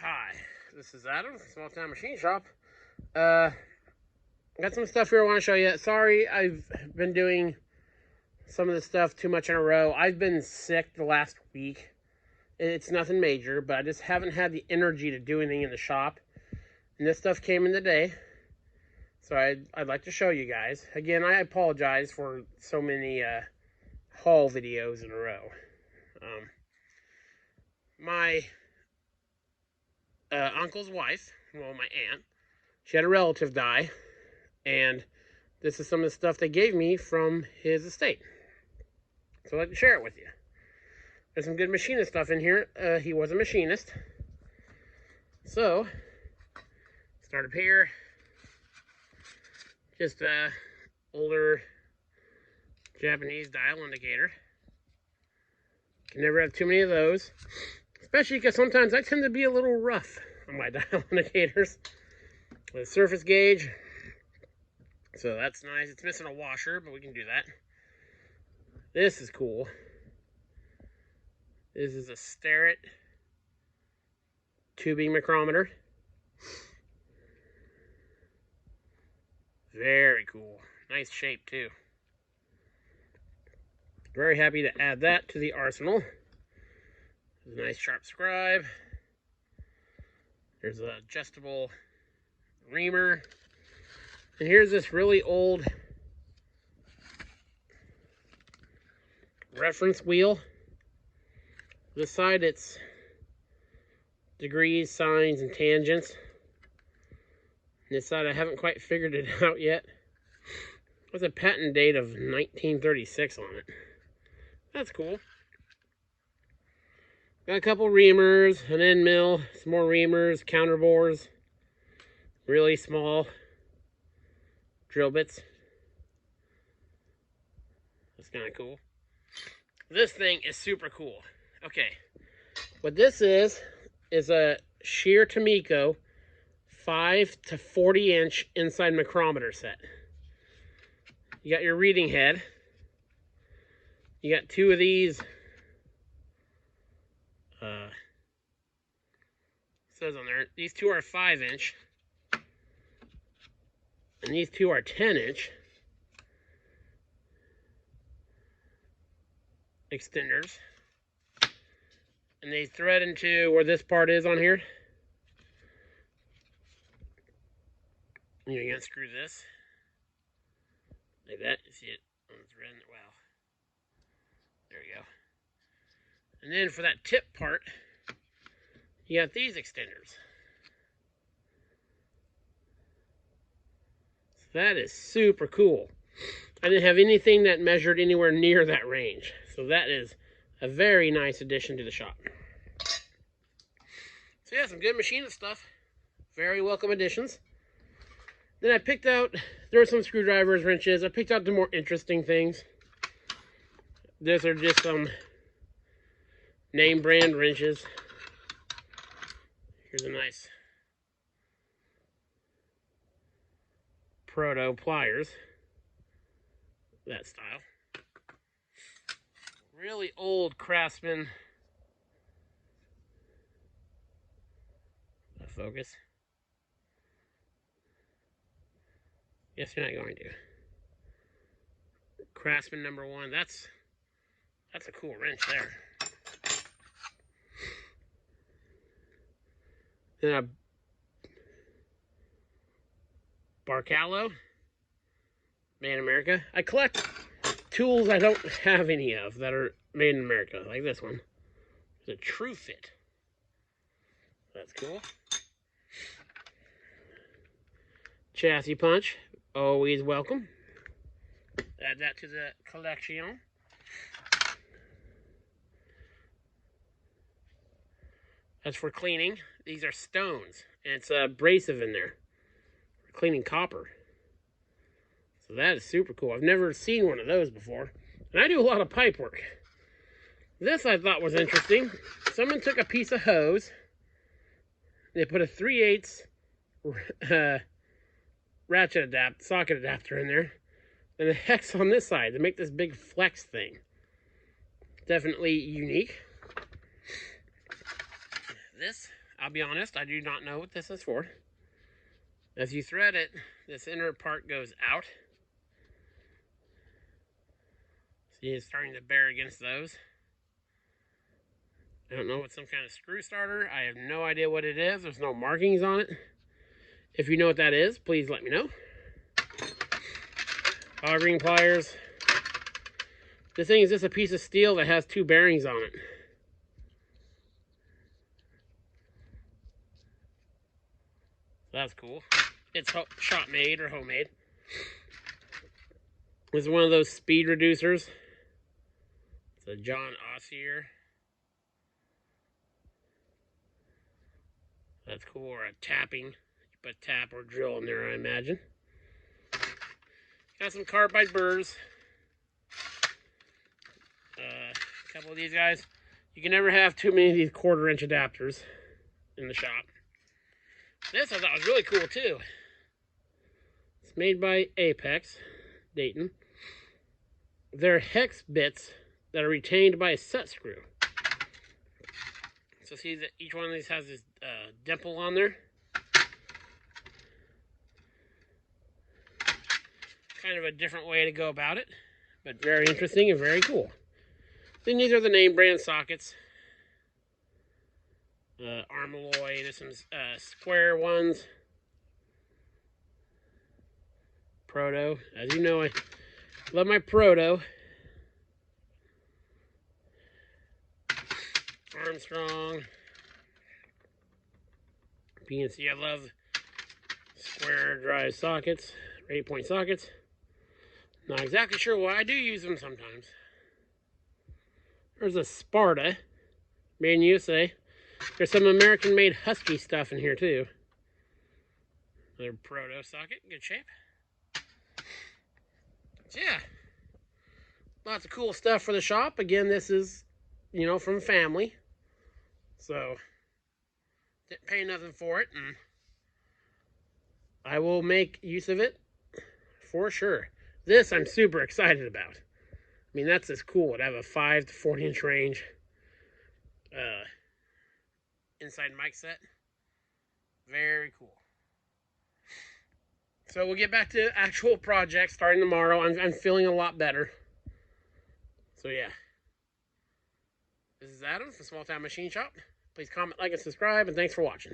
Hi, this is Adam, Small Town Machine Shop. Got some stuff here I want to show you. Sorry, I've been doing some of the stuff too much in a row. I've been sick the last week. It's nothing major, but I just haven't had the energy to do anything in the shop. And this stuff came in today, so I'd like to show you guys. Again, I apologize for so many haul videos in a row. My uncle's wife, well, my aunt, she had a relative die, and this is some of the stuff they gave me from his estate. So I'd like to share it with you. There's some good machinist stuff in here. He was a machinist. So, start up here. Just a older Japanese dial indicator. Can never have too many of those. Especially because sometimes I tend to be a little rough on my dial indicators. The surface gauge. So that's nice. It's missing a washer, but we can do that. This is cool. This is a Starrett tubing micrometer. Very cool. Nice shape too. Very happy to add that to the arsenal. There's a nice sharp scribe. There's an adjustable reamer. And here's this really old reference wheel. This side it's degrees, sines, and tangents. This side I haven't quite figured it out yet. There's a patent date of 1936 on it. That's cool. Got a couple reamers, an end mill, some more reamers, counter bores, really small drill bits. That's kind of cool. This thing is super cool. Okay, what this is a Shear Tomiko 5 to 40 inch inside micrometer set. You got your reading head. You got two of these. Says on there, these two are 5 inch. And these two are 10 inch. Extenders. And they thread into where this part is on here. And you're going to unscrew this. Like that. You see it on the thread? Wow. There we go. And then for that tip part, you got these extenders. So that is super cool. I didn't have anything that measured anywhere near that range. So that is a very nice addition to the shop. So yeah, some good machinist stuff. Very welcome additions. Then I picked out, there were some screwdrivers, wrenches. I picked out the more interesting things. These are just some name brand wrenches. Here's a nice Proto pliers. That style. Really old Craftsman. Focus. Yes, you're not going to. Craftsman #1. That's a cool wrench there. Then a Barcalo, made in America. I collect tools I don't have any of that are made in America, like this one. It's a True Fit. That's cool. Chassis punch, always welcome. Add that to the collection. As for cleaning, these are stones, and it's abrasive in there for cleaning copper. So that is super cool. I've never seen one of those before, and I do a lot of pipe work. This I thought was interesting. Someone took a piece of hose, they put a 3/8 ratchet socket adapter in there, and a hex on this side to make this big flex thing. Definitely unique. This I'll be honest, I do not know what this is for. As you thread it, this inner part goes out. See, it's starting to bear against those. I don't know, it's some kind of screw starter. I have no idea what it is. There's no markings on it. If you know what that is, please let me know. Bog ring pliers. This thing is just a piece of steel that has 2 bearings on it. That's cool. It's shop made or homemade. This is one of those speed reducers. It's a John Ossier. That's cool. Or a tapping. You put tap or drill in there, I imagine. Got some carbide burrs. A couple of these guys. You can never have too many of these 1/4-inch adapters in the shop. This I thought was really cool too. It's made by Apex, Dayton. They're hex bits that are retained by a set screw. So see that each one of these has this dimple on there. Kind of a different way to go about it, but very interesting and very cool. Then these are the name brand sockets. Armalloy, there's some square ones. Proto, as you know, I love my Proto. Armstrong. PNC, I love square drive sockets, 8-point sockets. Not exactly sure why, I do use them sometimes. There's a Sparta, made in USA. There's some American-made Husky stuff in here too. Another Proto socket, good shape. So yeah, lots of cool stuff for the shop. Again, this is, you know, from family. So, didn't pay nothing for it, and I will make use of it for sure. This I'm super excited about. I mean, that's just cool to have a 5 to 40-inch range inside mic set. Very cool. So we'll get back to actual projects starting tomorrow. I'm feeling a lot better. So yeah. This is Adam from Small Town Machine Shop. Please comment, like, and subscribe, and thanks for watching.